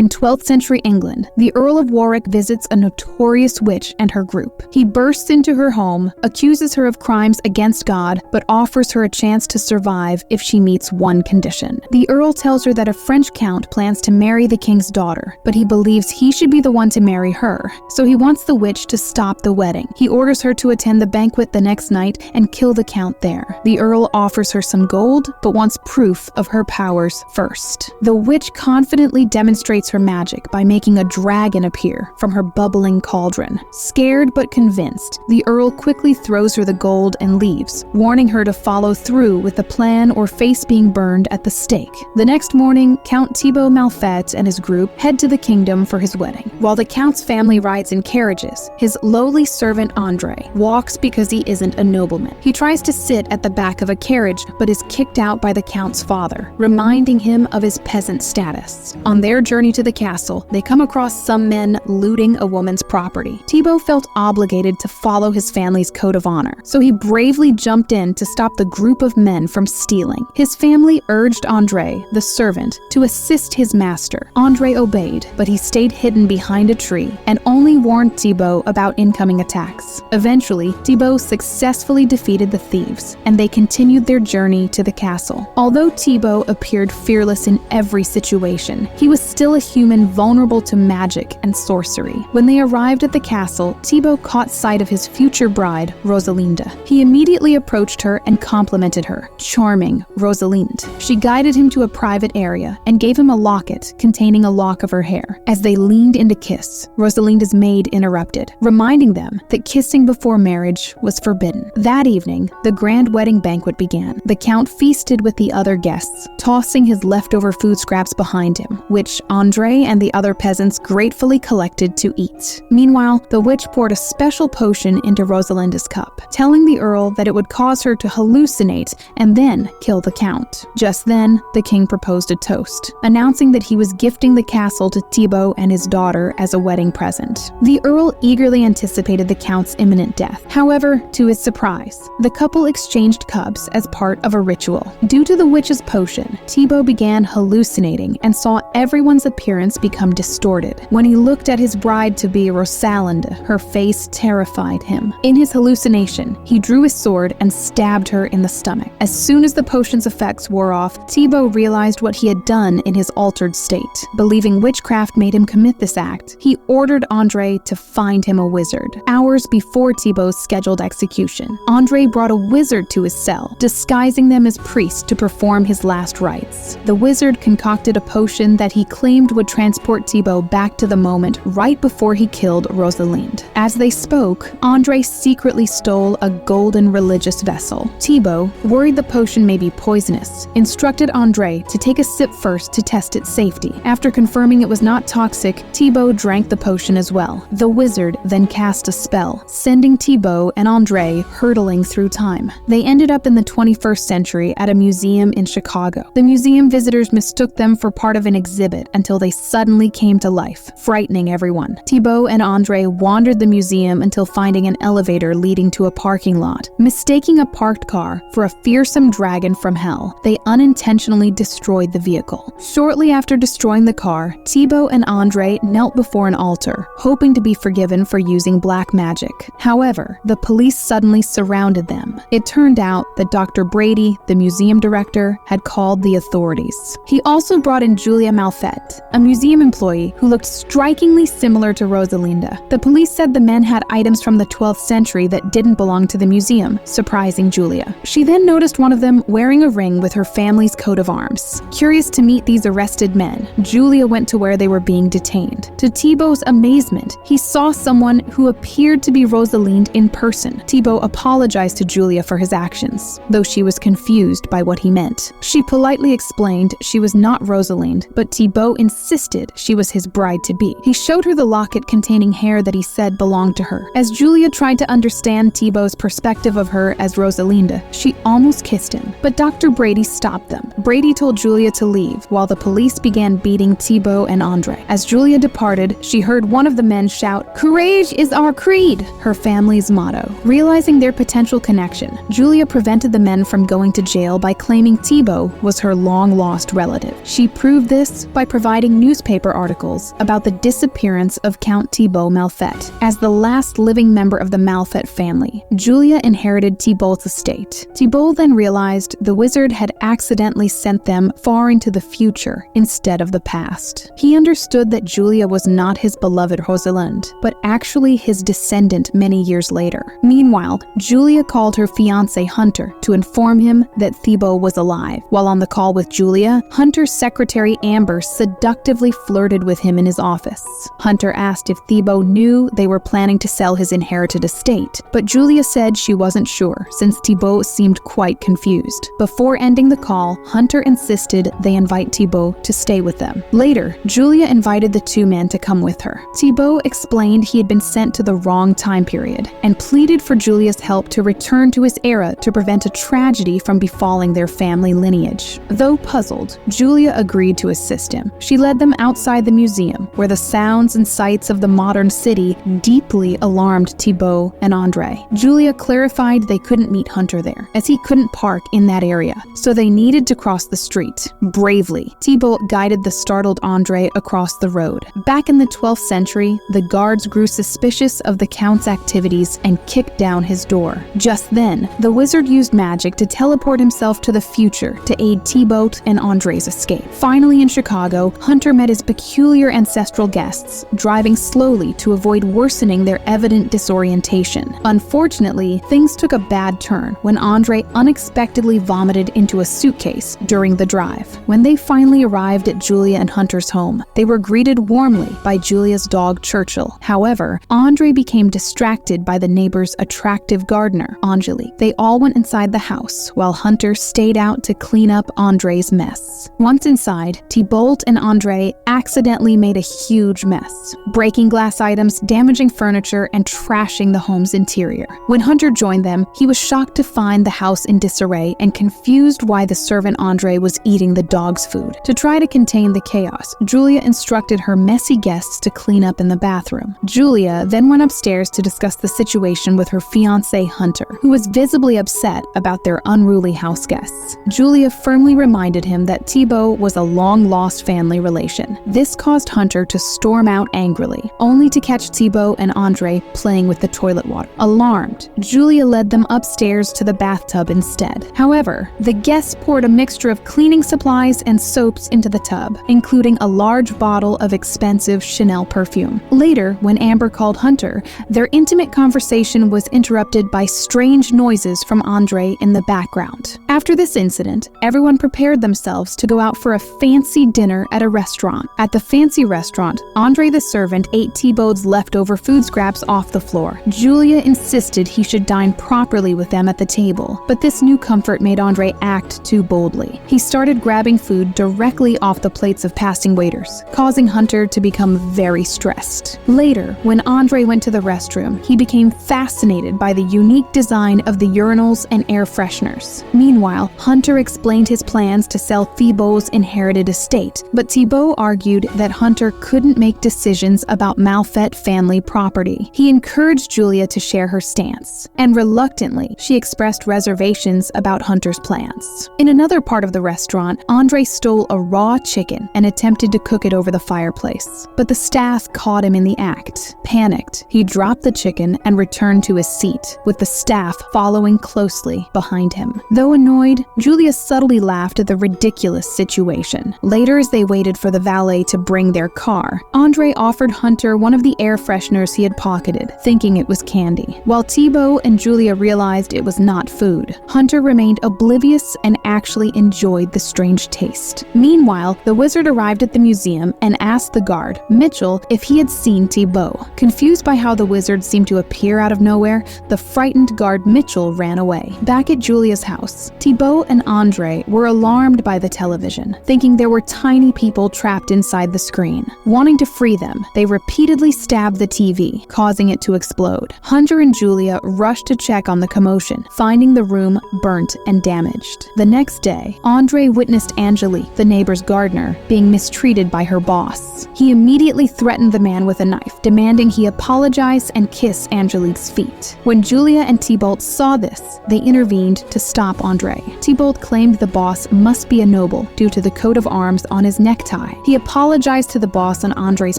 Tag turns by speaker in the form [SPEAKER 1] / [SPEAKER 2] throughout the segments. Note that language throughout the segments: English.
[SPEAKER 1] In 12th century England, the Earl of Warwick visits a notorious witch and her group. He bursts into her home, accuses her of crimes against God, but offers her a chance to survive if she meets one condition. The Earl tells her that a French count plans to marry the king's daughter, but he believes he should be the one to marry her, so he wants the witch to stop the wedding. He orders her to attend the banquet the next night and kill the count there. The Earl offers her some gold, but wants proof of her powers first. The witch confidently demonstrates her magic by making a dragon appear from her bubbling cauldron. Scared but convinced, the Earl quickly throws her the gold and leaves, warning her to follow through with the plan or face being burned at the stake. The next morning, Count Thibaut Malfait and his group head to the kingdom for his wedding. While the Count's family rides in carriages, his lowly servant André walks because he isn't a nobleman. He tries to sit at the back of a carriage, but is kicked out by the Count's father, reminding him of his peasant status. On their journey to the castle, they come across some men looting a woman's property. Thibaut felt obligated to follow his family's code of honor, so he bravely jumped in to stop the group of men from stealing. His family urged André, the servant, to assist his master. André obeyed, but he stayed hidden behind a tree and only warned Thibaut about incoming attacks. Eventually, Thibaut successfully defeated the thieves, and they continued their journey to the castle. Although Thibaut appeared fearless in every situation, he was still a human vulnerable to magic and sorcery. When they arrived at the castle, Thibaut caught sight of his future bride, Rosalinda. He immediately approached her and complimented her. Charming Rosalinde. She guided him to a private area and gave him a locket containing a lock of her hair. As they leaned in to kiss, Rosalinda's maid interrupted, reminding them that kissing before marriage was forbidden. That evening, the grand wedding banquet began. The Count feasted with the other guests, tossing his leftover food scraps behind him, which André and the other peasants gratefully collected to eat. Meanwhile, the witch poured a special potion into Rosalinda's cup, telling the Earl that it would cause her to hallucinate and then kill the Count. Just then, the king proposed a toast, announcing that he was gifting the castle to Thibaut and his daughter as a wedding present. The Earl eagerly anticipated the Count's imminent death. However, to his surprise, the couple exchanged cups as part of a ritual. Due to the witch's potion, Thibaut began hallucinating and saw everyone's appearance become distorted. When he looked at his bride-to-be Rosalinda, her face terrified him. In his hallucination, he drew his sword and stabbed her in the stomach. As soon as the potion's effects wore off, Thibaut realized what he had done in his altered state. Believing witchcraft made him commit this act, he ordered André to find him a wizard. Hours before Thibaut's scheduled execution, André brought a wizard to his cell, disguising them as priests to perform his last rites. The wizard concocted a potion that he claimed would transport Thibaut back to the moment right before he killed Rosalinde. As they spoke, André secretly stole a golden religious vessel. Thibaut, worried the potion may be poisonous, instructed André to take a sip first to test its safety. After confirming it was not toxic, Thibaut drank the potion as well. The wizard then cast a spell, sending Thibaut and André hurtling through time. They ended up in the 21st century at a museum in Chicago. The museum visitors mistook them for part of an exhibit until they suddenly came to life, frightening everyone. Thibaut and André wandered the museum until finding an elevator leading to a parking lot. Mistaking a parked car for a fearsome dragon from hell, they unintentionally destroyed the vehicle. Shortly after destroying the car, Thibaut and André knelt before an altar, hoping to be forgiven for using black magic. However, the police suddenly surrounded them. It turned out that Dr. Brady, the museum director, had called the authorities. He also brought in Julia Malfait, a museum employee who looked strikingly similar to Rosalinda. The police said the men had items from the 12th century that didn't belong to the museum, surprising Julia. She then noticed one of them wearing a ring with her family's coat of arms. Curious to meet these arrested men, Julia went to where they were being detained. To Thibaut's amazement, he saw someone who appeared to be Rosalinde in person. Thibaut apologized to Julia for his actions, though she was confused by what he meant. She politely explained she was not Rosalinde, but Thibaut insisted she was his bride-to-be. He showed her the locket containing hair that he said belonged to her. As Julia tried to understand Thibaut's perspective of her as Rosalinda, she almost kissed him, but Dr. Brady stopped them. Brady told Julia to leave, while the police began beating Thibaut and André. As Julia departed, departed, she heard one of the men shout, "Courage is our creed," her family's motto. Realizing their potential connection, Julia prevented the men from going to jail by claiming Thibault was her long-lost relative. She proved this by providing newspaper articles about the disappearance of Count Thibault Malfait. As the last living member of the Malfait family, Julia inherited Thibault's estate. Thibault then realized the wizard had accidentally sent them far into the future instead of the past. He understood that Julia was not his beloved Rosalind, but actually his descendant many years later. Meanwhile, Julia called her fiancé Hunter to inform him that Thibault was alive. While on the call with Julia, Hunter's secretary Amber seductively flirted with him in his office. Hunter asked if Thibault knew they were planning to sell his inherited estate, but Julia said she wasn't sure since Thibault seemed quite confused. Before ending the call, Hunter insisted they invite Thibault to stay with them. Later, Julia invited the two men to come with her. Thibault explained he had been sent to the wrong time period and pleaded for Julia's help to return to his era to prevent a tragedy from befalling their family lineage. Though puzzled, Julia agreed to assist him. She led them outside the museum, where the sounds and sights of the modern city deeply alarmed Thibault and Andre. Julia clarified they couldn't meet Hunter there, as he couldn't park in that area, so they needed to cross the street. Bravely, Thibault guided the startled Andre across the road. Back in the 12th century, the guards grew suspicious of the Count's activities and kicked down his door. Just then, the wizard used magic to teleport himself to the future to aid Thibault and Andre's escape. Finally in Chicago, Hunter met his peculiar ancestral guests, driving slowly to avoid worsening their evident disorientation. Unfortunately, things took a bad turn when Andre unexpectedly vomited into a suitcase during the drive. When they finally arrived at Julia and Hunter's home, they were greeted warmly by Julia's dog Churchill. However, Andre became distracted by the neighbor's attractive gardener, Angelique. They all went inside the house, while Hunter stayed out to clean up Andre's mess. Once inside, Thibault and Andre accidentally made a huge mess, breaking glass items, damaging furniture, and trashing the home's interior. When Hunter joined them, he was shocked to find the house in disarray and confused why the servant Andre was eating the dog's food. To try to contain the chaos, Julia instructed her messy guests to clean up in the bathroom. Julia then went upstairs to discuss the situation with her fiancé Hunter, who was visibly upset about their unruly house guests. Julia firmly reminded him that Thibault was a long-lost family relation. This caused Hunter to storm out angrily, only to catch Thibault and Andre playing with the toilet water. Alarmed, Julia led them upstairs to the bathtub instead. However, the guests poured a mixture of cleaning supplies and soaps into the tub, including a large bottle of expensive Chanel perfume. Later, when Amber called Hunter, their intimate conversation was interrupted by strange noises from Andre in the background. After this incident, everyone prepared themselves to go out for a fancy dinner at a restaurant. At the fancy restaurant, Andre the servant ate Thibault's leftover food scraps off the floor. Julia insisted he should dine properly with them at the table, but this new comfort made Andre act too boldly. He started grabbing food directly off the plates of passing waiters, causing Hunter to become very stressed. Later, when Andre went to the restroom, he became fascinated by the unique design of the urinals and air fresheners. Meanwhile, Hunter explained his plans to sell Thibault's inherited estate, but Thibault argued that Hunter couldn't make decisions about Malfait family property. He encouraged Julia to share her stance, and reluctantly, she expressed reservations about Hunter's plans. In another part of the restaurant, Andre stole a raw chicken and attempted to cook it over the fireplace, but the staff caught him in the act. Panicked, he dropped the chicken and returned to his seat, with the staff following closely behind him. Though annoyed, Julia subtly laughed at the ridiculous situation. Later, as they waited for the valet to bring their car, Andre offered Hunter one of the air fresheners he had pocketed, thinking it was candy. While Thibault and Julia realized it was not food, Hunter remained oblivious and actually enjoyed the strange taste. Meanwhile, the wizard arrived at the museum and asked the guard, Mitchell, if he had seen Thibault. Confused by how the wizard seemed to appear out of nowhere, the frightened guard Mitchell ran away. Back at Julia's house, Thibault and Andre were alarmed by the television, thinking there were tiny people trapped inside the screen. Wanting to free them, they repeatedly stabbed the TV, causing it to explode. Hunter and Julia rushed to check on the commotion, finding the room burnt and damaged. The next day, Andre witnessed Angelique, the neighbor's gardener, being mistreated by her boss. He immediately threatened the man with a knife, demanding he apologize and kiss Angelique's feet. When Julia and Thibault saw this, they intervened to stop Andre. Thibault claimed the boss must be a noble due to the coat of arms on his necktie. He apologized to the boss on Andre's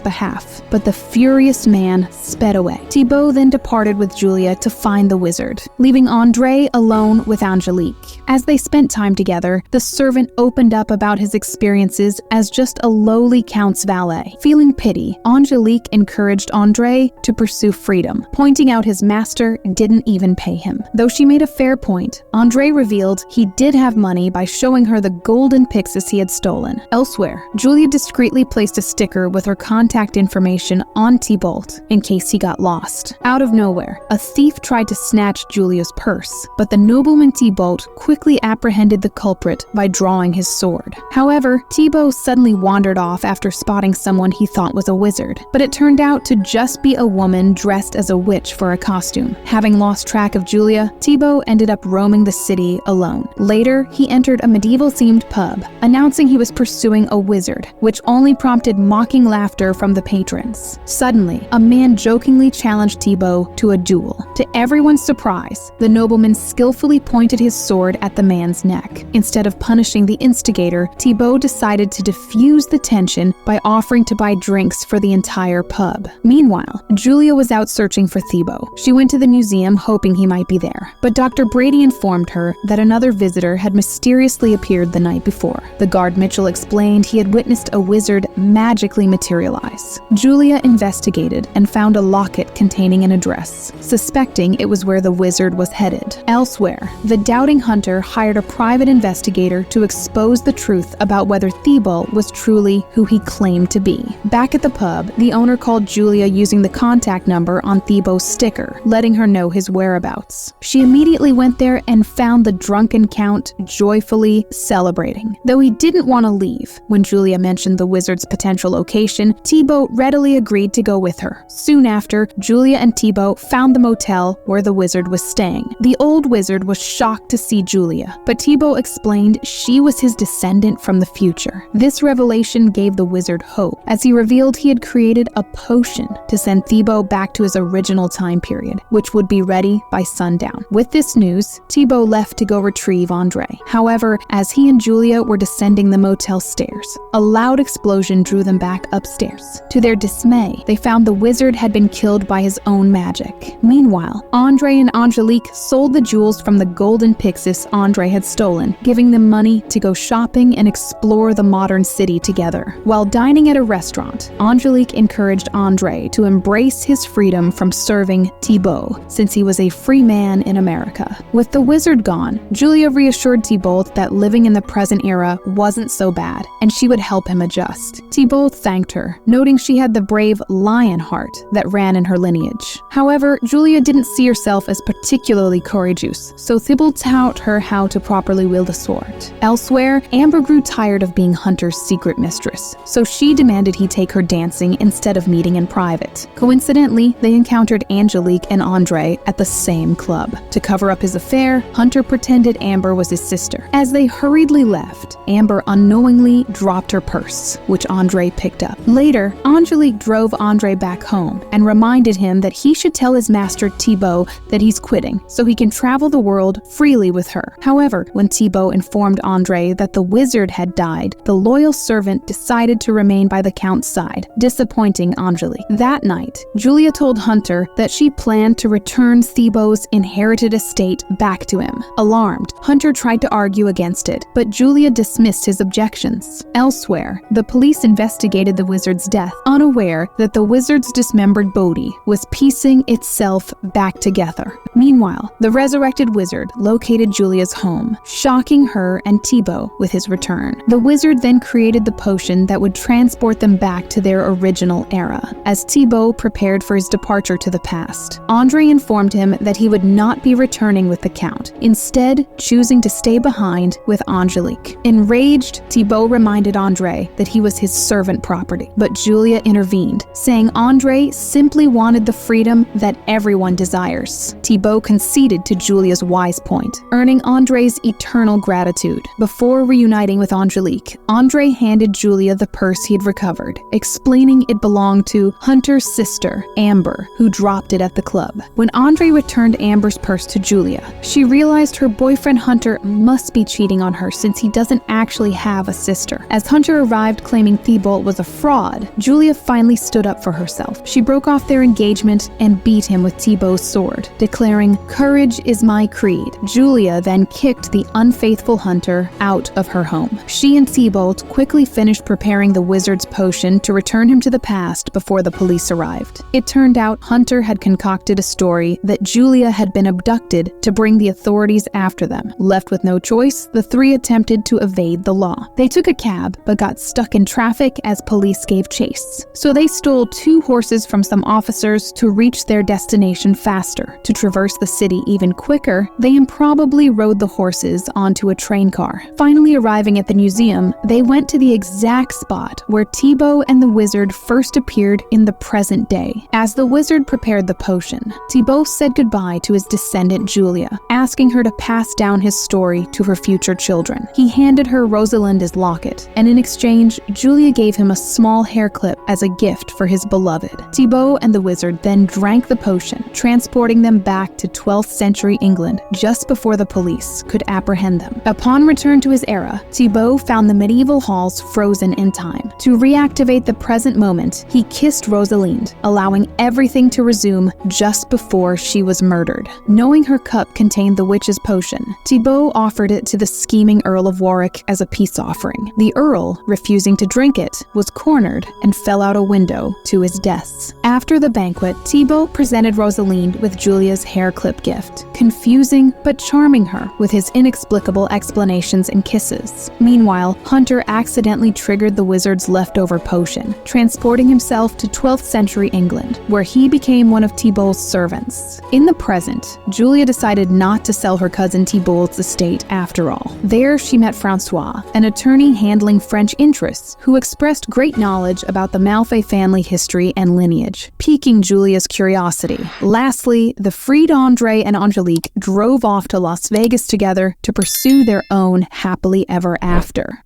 [SPEAKER 1] behalf, but the furious man sped away. Thibault then departed with Julia to find the wizard, leaving Andre alone with Angelique. As they spent time together, the servant opened up about his experiences as just a lowly count's valet. Feeling pity, Angelique encouraged Andre to pursue freedom, pointing out his master didn't even pay him. Though she made a fair point, Andre revealed he did have money by showing her the golden pyxis he had stolen. Elsewhere, Julia discreetly placed a sticker with her contact information on Thibault in case he got lost. Out of nowhere, a thief tried to snatch Julia's purse, but the nobleman Thibault quickly apprehended the culprit by drawing his sword. However, Thibault suddenly wandered off after spotting someone he thought was a wizard, but it turned out to just be a woman dressed as a witch for a costume. Having lost track of Julia, Thibault ended up roaming the city alone. Later, he entered a medieval-themed pub, announcing he was pursuing a wizard, which only prompted mocking laughter from the patrons. Suddenly, a man jokingly challenged Thibault to a duel. To everyone's surprise, the nobleman skillfully pointed his sword at the man's neck. Instead of punishing the instigator, Thibault decided to diffuse the tension by offering to buy drinks for the entire pub. Meanwhile, Julia was out searching for Thibault. She went to the museum hoping he might be there, but Dr. Brady informed her that another visitor had mysteriously appeared the night before. The guard Mitchell explained he had witnessed a wizard magically materialize. Julia investigated and found a locket containing an address, suspecting it was where the wizard was headed. Elsewhere, the doubting hunter hired a private investigator to expose the truth about whether Thibault was truly who he claimed to be. Back at the pub, the owner called Julia using the contact number on Thibault's sticker, letting her know his whereabouts. She immediately went there and found the drunken count joyfully celebrating. Though he didn't want to leave, when Julia mentioned the wizard's potential location, Thibault readily agreed to go with her. Soon after, Julia and Thibault found the motel where the wizard was staying. The old wizard was shocked to see Julia, but Thibault explained she was his descendant from the future. This revelation gave the wizard hope, as he revealed he had created a potion to send Thibault back to his original time period, which would be ready by sundown. With this news, Thibault left to go retrieve Andre. However, as he and Julia were descending the motel stairs, a loud explosion drew them back upstairs. To their dismay, they found the wizard had been killed by his own magic. Meanwhile, Andre and Angelique sold the jewels from the golden pyxis Andre had stolen, giving them money to go shopping and explore the modern city together. While dining at a restaurant, Angelique encouraged Andre to embrace his freedom from serving Thibault, since he was a free man in America. With the wizard gone, Julia reassured Thibault that living in the present era wasn't so bad, and she would help him adjust. Thibault thanked her, noting she had the brave lion heart that ran in her lineage. However, Julia didn't see herself as particularly courageous, so Thibault taught her how to properly wield a sword. Elsewhere, Amber grew tired of being Hunter's secret mistress, so she demanded he take her dancing instead of meeting in private. Coincidentally, they encountered Angelique and Andre at the same club. To cover up his affair, Hunter pretended Amber was his sister. As they hurriedly left, Amber unknowingly dropped her purse, which Andre picked up. Later, Angelique drove Andre back home and reminded him that he should tell his master Thibault that he's quitting, so he can travel the world freely with her. However, when Thibault informed Andre that the wizard had died, the loyal servant decided to remain by the count's side, disappointing Angelique. That night, Julia told Hunter that she planned to return Thibault's inherited estate back to him. Alarmed, Hunter tried to argue against it, but Julia dismissed his objections. Elsewhere, the police investigated the wizard's death, unaware that the wizard's dismembered body was piecing itself back together. Meanwhile, the resurrected wizard located Julia's home, shocking her and Thibault with his return. The wizard then created the potion that would transport them back to their original era. As Thibault prepared for his departure to the past, Andre informed him that he would not be returning with the count, instead choosing to stay behind with Angelique. Enraged, Thibault reminded Andre that he was his servant property, but Julia intervened, saying Andre simply wanted the freedom that everyone desires. Thibault Thibault conceded to Julia's wise point, earning André's eternal gratitude. Before reuniting with Angelique, André handed Julia the purse he had recovered, explaining it belonged to Hunter's sister, Amber, who dropped it at the club. When André returned Amber's purse to Julia, she realized her boyfriend Hunter must be cheating on her since he doesn't actually have a sister. As Hunter arrived claiming Thibault was a fraud, Julia finally stood up for herself. She broke off their engagement and beat him with Thibault's sword, declaring, "Courage is my creed." Julia then kicked the unfaithful Hunter out of her home. She and Thibault quickly finished preparing the wizard's potion to return him to the past before the police arrived. It turned out Hunter had concocted a story that Julia had been abducted to bring the authorities after them. Left with no choice, the three attempted to evade the law. They took a cab, but got stuck in traffic as police gave chase. So they stole 2 horses from some officers to reach their destination faster. To traverse the city even quicker, they improbably rode the horses onto a train car. Finally arriving at the museum, they went to the exact spot where Thibault and the wizard first appeared in the present day. As the wizard prepared the potion, Thibault said goodbye to his descendant Julia, asking her to pass down his story to her future children. He handed her Rosalinda's locket, and in exchange, Julia gave him a small hair clip as a gift for his beloved. Thibault and the wizard then drank the potion, transporting them back to 12th century England just before the police could apprehend them. Upon return to his era, Thibault found the medieval halls frozen in time. To reactivate the present moment, he kissed Rosalinde, allowing everything to resume just before she was murdered. Knowing her cup contained the witch's potion, Thibault offered it to the scheming Earl of Warwick as a peace offering. The Earl, refusing to drink it, was cornered and fell out a window to his death. After the banquet, Thibault presented Rosalinde with Julia's hair clip gift, confusing but charming her with his inexplicable explanations and kisses. Meanwhile, Hunter accidentally triggered the wizard's leftover potion, transporting himself to 12th century England, where he became one of Thibault's servants. In the present, Julia decided not to sell her cousin Thibault's estate after all. There she met Francois, an attorney handling French interests, who expressed great knowledge about the Malfay family history and lineage, piquing Julia's curiosity. Lastly, the freed André and Angelique drove off to Las Vegas together to pursue their own happily ever after.